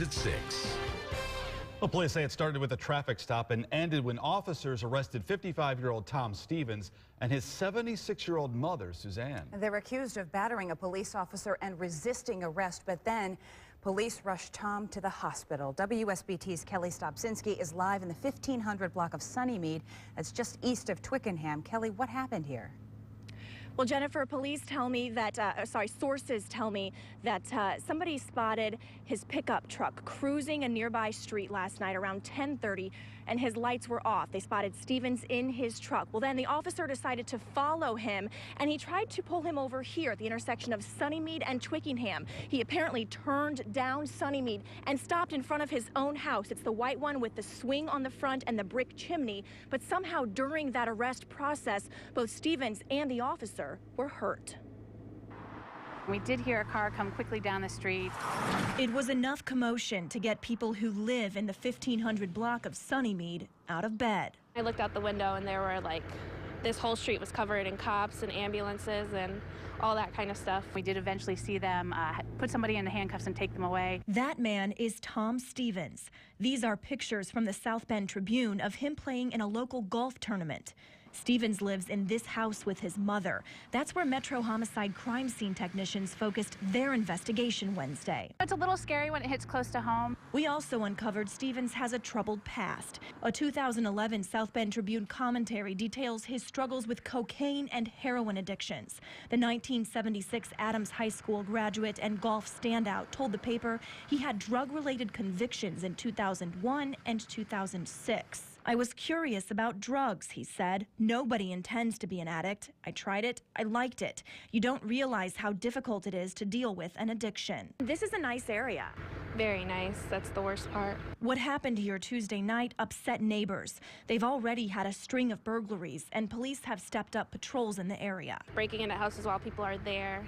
At 6. Well, police say it started with a traffic stop and ended when officers arrested 55-year-old Tom Stevens and his 76-year-old mother, Suzanne. They're accused of battering a police officer and resisting arrest, but then police rushed Tom to the hospital. WSBT's Kelly Stopczynski is live in the 1500 block of Sunnymead. That's just east of Twickenham. Kelly, what happened here? Well, Jennifer, police tell me that, sources tell me that somebody spotted his pickup truck cruising a nearby street last night around 10:30, and his lights were off. They spotted Stevens in his truck. Well, then the officer decided to follow him, and he tried to pull him over here at the intersection of Sunnymead and Twickenham. He apparently turned down Sunnymead and stopped in front of his own house. It's the white one with the swing on the front and the brick chimney. But somehow during that arrest process, both Stevens and the officer were hurt. We did hear a car come quickly down the street. It was enough commotion to get people who live in the 1500 block of Sunnymead out of bed. I looked out the window and there were this whole street was covered in cops and ambulances and all that kind of stuff. We did eventually see them put somebody in the handcuffs and take them away. That man is Tom Stevens. These are pictures from the South Bend Tribune of him playing in a local golf tournament. Stevens lives in this house with his mother. That's where Metro Homicide crime scene technicians focused their investigation Wednesday. It's a little scary when it hits close to home. We also uncovered Stevens has a troubled past. A 2011 South Bend Tribune commentary details his struggles with cocaine and heroin addictions. The 1976 Adams High School graduate and golf standout told the paper he had drug-related convictions in 2001 and 2006. I was curious about drugs, he said. Nobody intends to be an addict. I tried it. I liked it. You don't realize how difficult it is to deal with an addiction. This is a nice area. Very nice. That's the worst part. What happened here Tuesday night upset neighbors. They've already had a string of burglaries, and police have stepped up patrols in the area. Breaking into houses while people are there,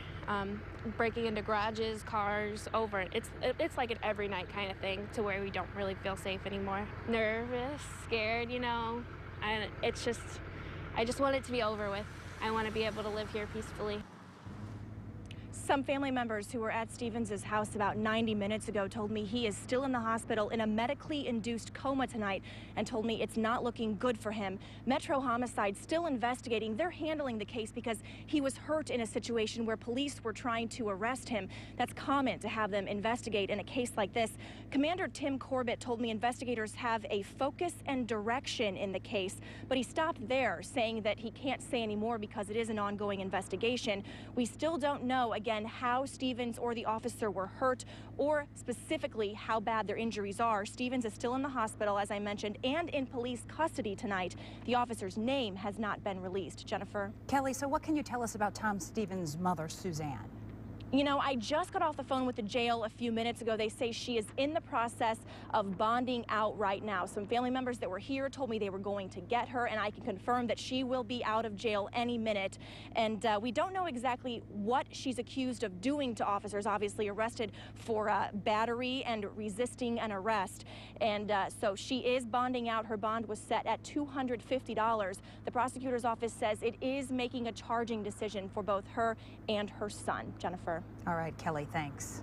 breaking into garages, cars, over. It's like an every night kind of thing to where we don't really feel safe anymore. Nervous, scared, you know, and I just want it to be over with. I want to be able to live here peacefully. Some family members who were at Stevens' house about 90 minutes ago told me he is still in the hospital in a medically induced coma tonight and told me it's not looking good for him. Metro Homicide still investigating. They're handling the case because he was hurt in a situation where police were trying to arrest him. That's common to have them investigate in a case like this. Commander Tim Corbett told me investigators have a focus and direction in the case, but he stopped there, saying that he can't say any more because it is an ongoing investigation. We still don't know, again, how Stevens or the officer were hurt or specifically how bad their injuries are. Stevens is still in the hospital, as I mentioned, and in police custody tonight. The officer's name has not been released. Jennifer. Kelly, so what can you tell us about Tom Stevens' mother, Suzanne? You know, I just got off the phone with the jail a few minutes ago. They say she is in the process of bonding out right now. Some family members that were here told me they were going to get her, and I can confirm that she will be out of jail any minute. And we don't know exactly what she's accused of doing to officers, obviously arrested for battery and resisting an arrest. And so she is bonding out. Her bond was set at $250. The prosecutor's office says it is making a charging decision for both her and her son. Jennifer. All right, Kelly, thanks.